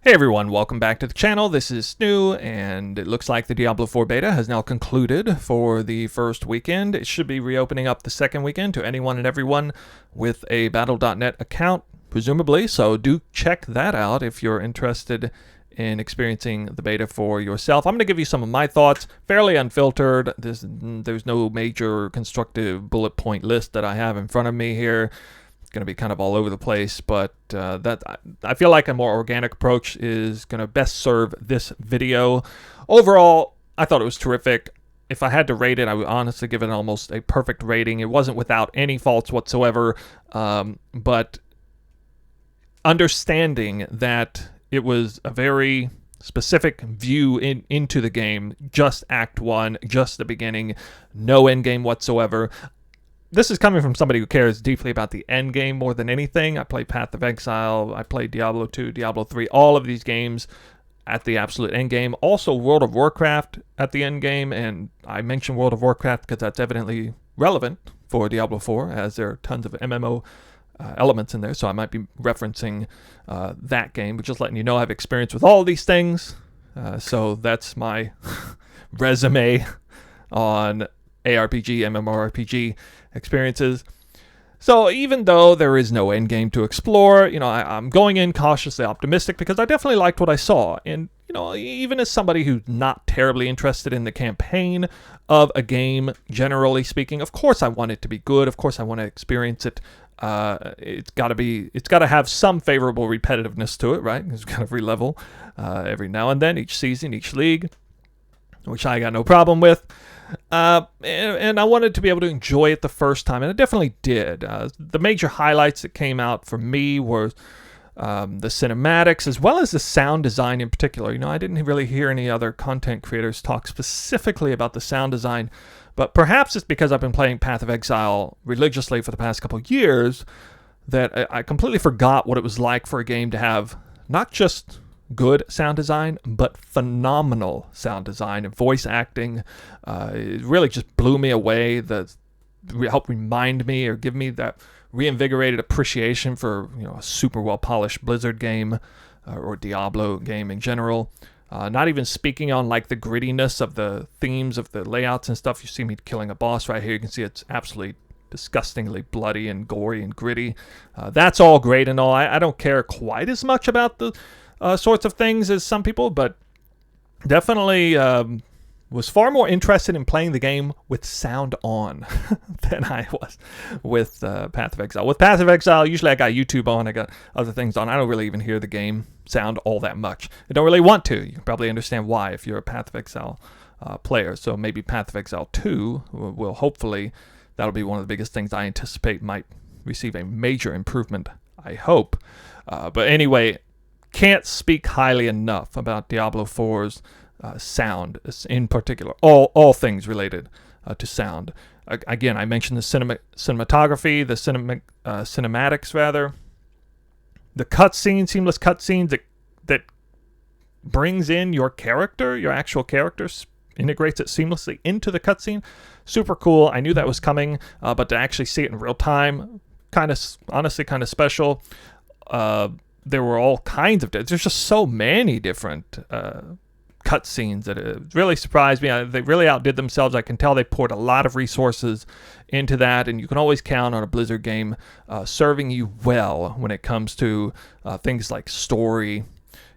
Hey everyone, welcome back to the channel. This is Snoo, and it looks like the Diablo IV beta has now concluded for the first weekend. It should be reopening up the second weekend to anyone and everyone with a Battle.net account, presumably, so do check that out if you're interested in experiencing the beta for yourself. I'm going to give you some of my thoughts, fairly unfiltered. There's no major constructive bullet point list that I have in front of me here. Going to be kind of all over the place, but I feel like a more organic approach is going to best serve this video. Overall, I thought it was terrific. If I had to rate it, I would honestly give it almost a perfect rating. It wasn't without any faults whatsoever, but understanding that it was a very specific view into the game, just Act 1, just the beginning, no endgame whatsoever. This is coming from somebody who cares deeply about the end game more than anything. I played Path of Exile, I played Diablo 2, Diablo 3, all of these games at the absolute end game. Also World of Warcraft at the end game, and I mention World of Warcraft because that's evidently relevant for Diablo 4, as there are tons of MMO elements in there, so I might be referencing that game, but just letting you know I have experience with all of these things. So that's my resume on ARPG, MMORPG experiences. So even though there is no end game to explore, I'm going in cautiously optimistic because I definitely liked what I saw. And, even as somebody who's not terribly interested in the campaign of a game, generally speaking, of course I want it to be good. Of course I want to experience it. It's got to have some favorable repetitiveness to it, right? It's got to re-level every now and then, each season, each league, which I got no problem with. And I wanted to be able to enjoy it the first time, and I definitely did. The major highlights that came out for me were the cinematics, as well as the sound design in particular. I didn't really hear any other content creators talk specifically about the sound design, but perhaps it's because I've been playing Path of Exile religiously for the past couple of years that I completely forgot what it was like for a game to have not just good sound design, but phenomenal sound design and voice acting. It really just blew me away. Helped remind me or give me that reinvigorated appreciation for a super well polished Blizzard game or Diablo game in general. Not even speaking on like the grittiness of the themes of the layouts and stuff. You see me killing a boss right here. You can see it's absolutely disgustingly bloody and gory and gritty. That's all great and all. I don't care quite as much about the sorts of things as some people, but definitely was far more interested in playing the game with sound on than I was with Path of Exile. With Path of Exile, usually I got YouTube on, I got other things on. I don't really even hear the game sound all that much. I don't really want to. You can probably understand why if you're a Path of Exile player. So maybe Path of Exile 2 will hopefully, that'll be one of the biggest things I anticipate might receive a major improvement, I hope. But anyway, can't speak highly enough about Diablo 4's sound in particular. All things related to sound. Again, I mentioned the cinematography, the cinematics rather. The cutscenes, seamless cutscenes that brings in your character, your actual character, integrates it seamlessly into the cutscene. Super cool. I knew that was coming, but to actually see it in real time, honestly kind of special. There were all kinds of... There's just so many different cutscenes that it really surprised me. They really outdid themselves. I can tell they poured a lot of resources into that, and you can always count on a Blizzard game serving you well when it comes to things like story.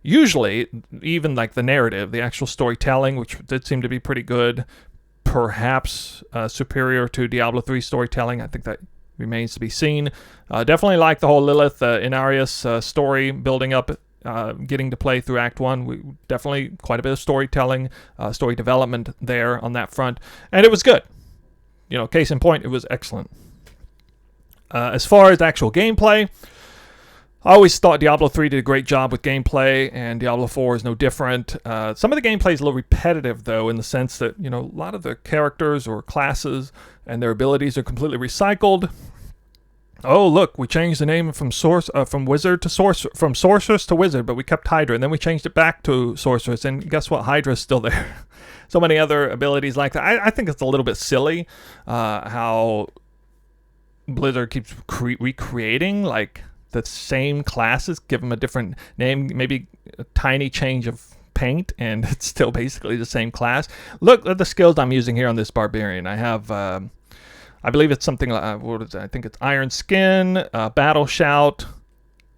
Usually, even like the narrative, the actual storytelling, which did seem to be pretty good, perhaps superior to Diablo 3 storytelling. I think that remains to be seen. Definitely like the whole Lilith Inarius story building up, getting to play through Act 1. Definitely quite a bit of storytelling, story development there on that front. And it was good. Case in point, it was excellent. As far as actual gameplay, I always thought Diablo 3 did a great job with gameplay, and Diablo 4 is no different. Some of the gameplay is a little repetitive, though, in the sense that, a lot of the characters or classes and their abilities are completely recycled. Oh, look, we changed the name from wizard to sorceress, from sorceress to wizard, but we kept Hydra, and then we changed it back to sorceress, and guess what? Hydra's still there. So many other abilities like that. I think it's a little bit silly how Blizzard keeps recreating, like, the same classes, give them a different name, maybe a tiny change of paint, and it's still basically the same class. Look at the skills I'm using here on this Barbarian. I have, I believe it's something like, what is it? I think it's Iron Skin, Battle Shout,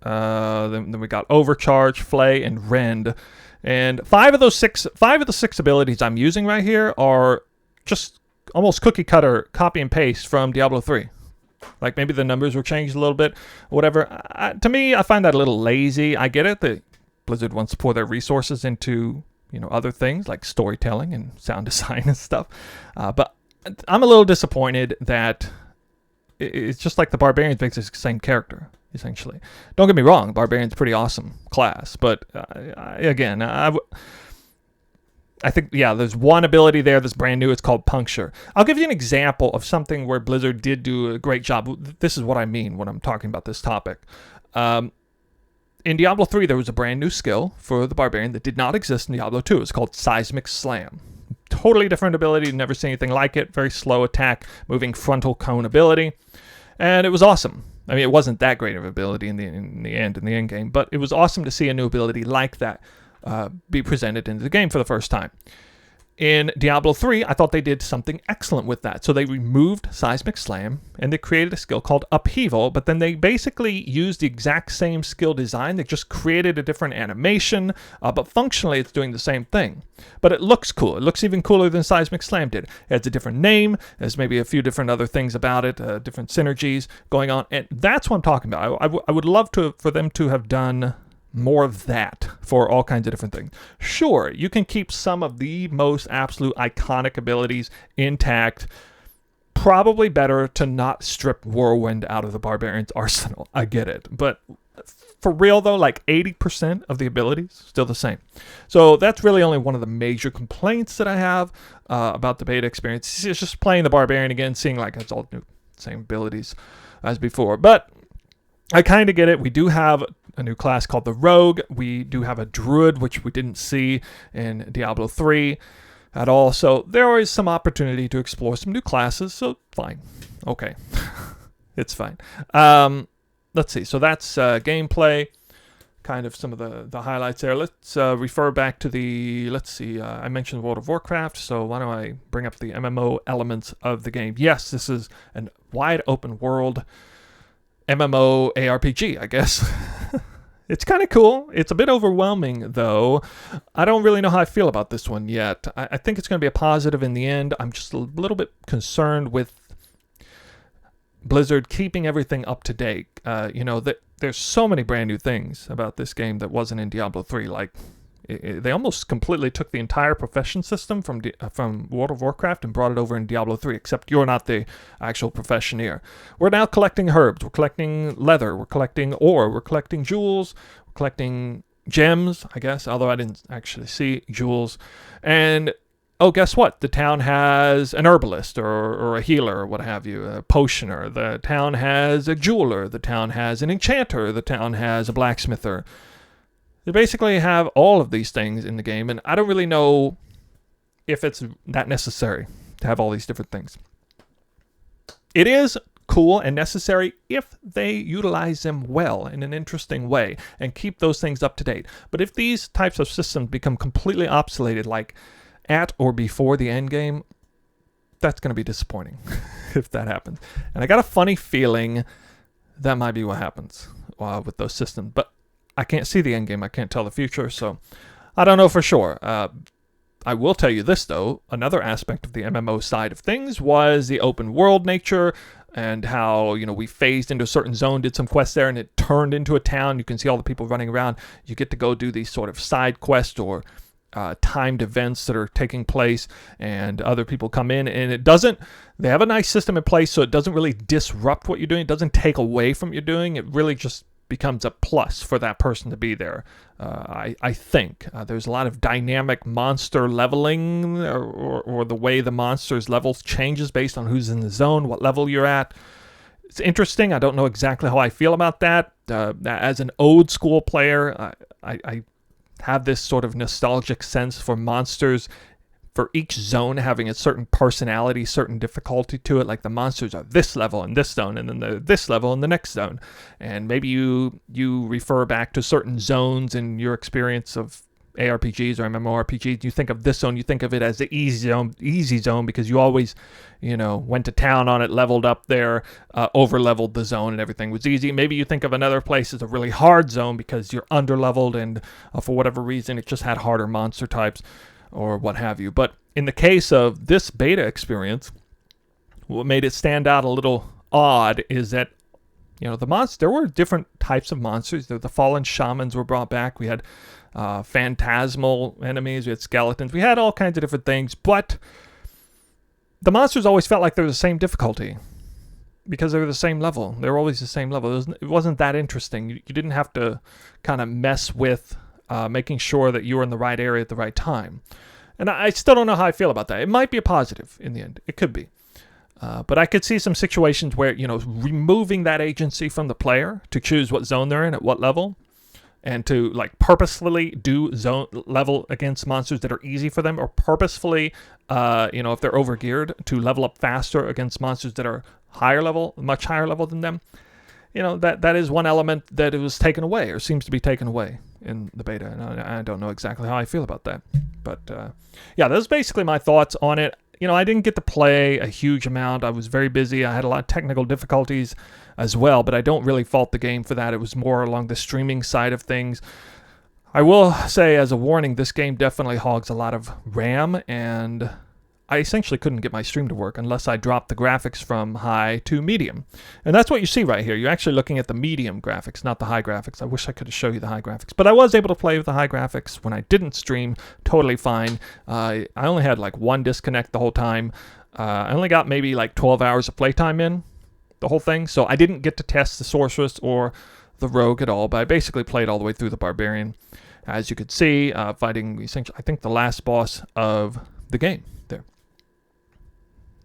then we got Overcharge, Flay, and Rend. And five of the six abilities I'm using right here are just almost cookie cutter, copy and paste from Diablo 3. Like maybe the numbers were changed a little bit, or whatever. To me, I find that a little lazy. I get it that Blizzard wants to pour their resources into, other things like storytelling and sound design and stuff. But I'm a little disappointed that it's just like the Barbarians makes the same character, essentially. Don't get me wrong, Barbarian's a pretty awesome class, but I think, there's one ability there that's brand new. It's called Puncture. I'll give you an example of something where Blizzard did do a great job. This is what I mean when I'm talking about this topic. In Diablo 3, there was a brand new skill for the Barbarian that did not exist in Diablo 2. It's called Seismic Slam. Totally different ability. Never seen anything like it. Very slow attack, moving frontal cone ability. And it was awesome. I mean, it wasn't that great of an ability in the end game, but it was awesome to see a new ability like that be presented into the game for the first time. In Diablo 3, I thought they did something excellent with that. So they removed Seismic Slam, and they created a skill called Upheaval, but then they basically used the exact same skill design. They just created a different animation, but functionally it's doing the same thing. But it looks cool. It looks even cooler than Seismic Slam did. It has a different name. There's maybe a few different other things about it, different synergies going on, and that's what I'm talking about. I would love for them to have done more of that for all kinds of different things. Sure, you can keep some of the most absolute iconic abilities intact. Probably better to not strip Whirlwind out of the Barbarian's arsenal. I get it. But for real, though, like 80% of the abilities, still the same. So that's really only one of the major complaints that I have about the beta experience. It's just playing the Barbarian again, seeing like it's all new, same abilities as before. But I kind of get it. We do have a new class called the Rogue. We do have a Druid, which we didn't see in Diablo 3 at all. So there is some opportunity to explore some new classes. So fine. Okay. It's fine. Let's see. So that's gameplay. Kind of some of the highlights there. Let's refer back to I mentioned World of Warcraft. So why don't I bring up the MMO elements of the game? Yes, this is a wide open world MMO ARPG, I guess. It's kind of cool. It's a bit overwhelming, though. I don't really know how I feel about this one yet. I think it's going to be a positive in the end. I'm just a little bit concerned with Blizzard keeping everything up to date. There's so many brand new things about this game that wasn't in Diablo 3. Like, they almost completely took the entire profession system from World of Warcraft and brought it over in Diablo 3, except you're not the actual professioneer. We're now collecting herbs, we're collecting leather, we're collecting ore, we're collecting jewels, we're collecting gems, I guess, although I didn't actually see jewels. And, guess what? The town has an herbalist or a healer or what have you, a potioner. The town has a jeweler. The town has an enchanter. The town has a blacksmither. They basically have all of these things in the game, and I don't really know if it's that necessary to have all these different things. It is cool and necessary if they utilize them well in an interesting way and keep those things up to date. But if these types of systems become completely obsoleted, like at or before the end game, that's going to be disappointing if that happens. And I got a funny feeling that might be what happens with those systems. But I can't see the end game. I can't tell the future, so I don't know for sure. I will tell you this, though. Another aspect of the MMO side of things was the open world nature and how, we phased into a certain zone, did some quests there, and it turned into a town. You can see all the people running around. You get to go do these sort of side quests or timed events that are taking place, and other people come in, and they have a nice system in place, so it doesn't really disrupt what you're doing. It doesn't take away from what you're doing. It really just becomes a plus for that person to be there. I think there's a lot of dynamic monster leveling, or the way the monster's levels changes based on who's in the zone, what level you're at. It's interesting. I don't know exactly how I feel about that. As an old school player, I have this sort of nostalgic sense for monsters for each zone having a certain personality, certain difficulty to it. Like the monsters are this level in this zone, and then they're this level in the next zone. And maybe you refer back to certain zones in your experience of ARPGs or MMORPGs. You think of this zone, you think of it as the easy zone because you always, went to town on it, leveled up there, over-leveled the zone, and everything was easy. Maybe you think of another place as a really hard zone because you're under-leveled and for whatever reason it just had harder monster types or what have you. But in the case of this beta experience, what made it stand out a little odd is that there were different types of monsters. The fallen shamans were brought back. We had phantasmal enemies. We had skeletons. We had all kinds of different things, but the monsters always felt like they were the same difficulty because they were the same level. They were always the same level. It wasn't that interesting. You didn't have to kind of mess with making sure that you were in the right area at the right time. And I still don't know how I feel about that. It might be a positive in the end. It could be. But I could see some situations where, removing that agency from the player to choose what zone they're in at what level, and to purposefully do zone level against monsters that are easy for them, or purposefully, if they're overgeared, to level up faster against monsters that are higher level, much higher level than them. That is one element that it was taken away, or seems to be taken away in the beta. And I don't know exactly how I feel about that. But those are basically my thoughts on it. I didn't get to play a huge amount. I was very busy. I had a lot of technical difficulties as well, but I don't really fault the game for that. It was more along the streaming side of things. I will say as a warning, this game definitely hogs a lot of RAM, and I essentially couldn't get my stream to work unless I dropped the graphics from high to medium. And that's what you see right here. You're actually looking at the medium graphics, not the high graphics. I wish I could show you the high graphics. But I was able to play with the high graphics when I didn't stream totally fine. I only had one disconnect the whole time. I only got maybe 12 hours of playtime in the whole thing. So I didn't get to test the Sorceress or the Rogue at all. But I basically played all the way through the Barbarian. As you could see, fighting essentially, I think, the last boss of the game there.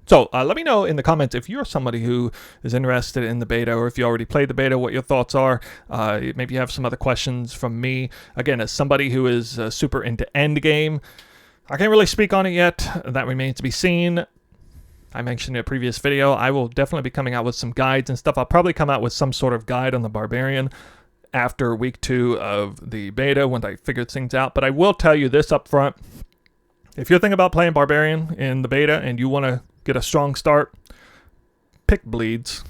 So let me know in the comments if you're somebody who is interested in the beta, or if you already played the beta, what your thoughts are. Maybe you have some other questions from me. Again, as somebody who is super into endgame, I can't really speak on it yet. That remains to be seen. I mentioned in a previous video, I will definitely be coming out with some guides and stuff. I'll probably come out with some sort of guide on the Barbarian after week 2 of the beta when I figured things out. But I will tell you this up front. If you're thinking about playing Barbarian in the beta and you want to get a strong start, pick Bleeds.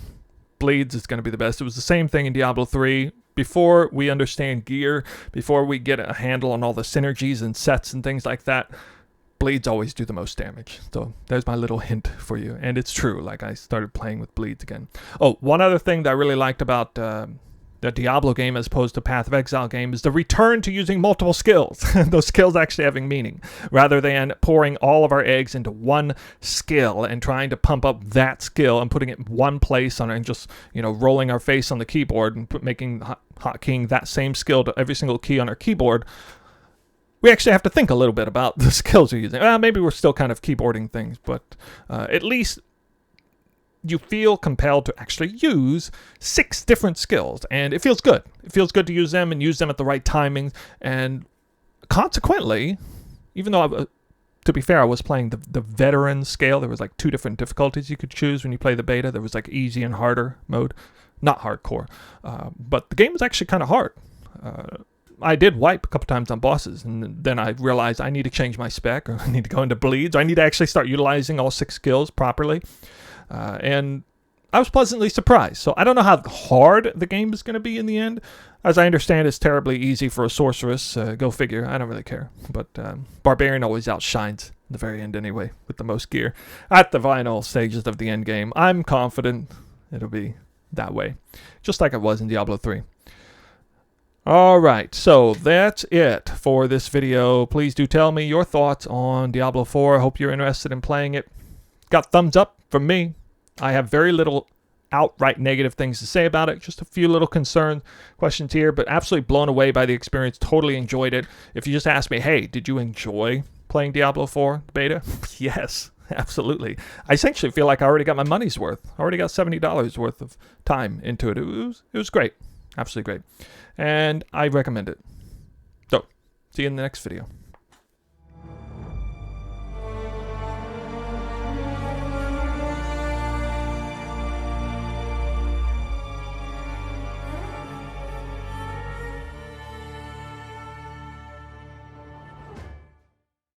Bleeds is going to be the best. It was the same thing in Diablo 3. Before we understand gear, before we get a handle on all the synergies and sets and things like that, Bleeds always do the most damage. So there's my little hint for you. And it's true. I started playing with Bleeds again. Oh, one other thing that I really liked about the Diablo game as opposed to Path of Exile game is the return to using multiple skills. Those skills actually having meaning, rather than pouring all of our eggs into one skill and trying to pump up that skill and putting it in one place on it and just, rolling our face on the keyboard and making hotkeying that same skill to every single key on our keyboard. We actually have to think a little bit about the skills we're using. Maybe we're still kind of keyboarding things, but at least you feel compelled to actually use 6 different skills, and it feels good. It feels good to use them and use them at the right timing, and consequently, even though, to be fair, I was playing the veteran scale, there was 2 different difficulties you could choose when you play the beta. There was easy and harder mode, not hardcore, but the game was actually kind of hard. I did wipe a couple times on bosses, and then I realized I need to change my spec, or I need to go into Bleeds, or I need to actually start utilizing all 6 skills properly. And I was pleasantly surprised. So I don't know how hard the game is going to be in the end. As I understand, it's terribly easy for a sorceress. Go figure. I don't really care. But Barbarian always outshines in the very end anyway, with the most gear. At the final stages of the end game, I'm confident it'll be that way. Just like it was in Diablo 3. Alright, so that's it for this video. Please do tell me your thoughts on Diablo 4. I hope you're interested in playing it. Got thumbs up from me. I have very little outright negative things to say about it. Just a few little questions here, but absolutely blown away by the experience. Totally enjoyed it. If you just ask me, hey, did you enjoy playing Diablo 4 beta? Yes, absolutely. I essentially feel like I already got my money's worth. I already got $70 worth of time into it. It was great. Absolutely great. And I recommend it. So, see you in the next video.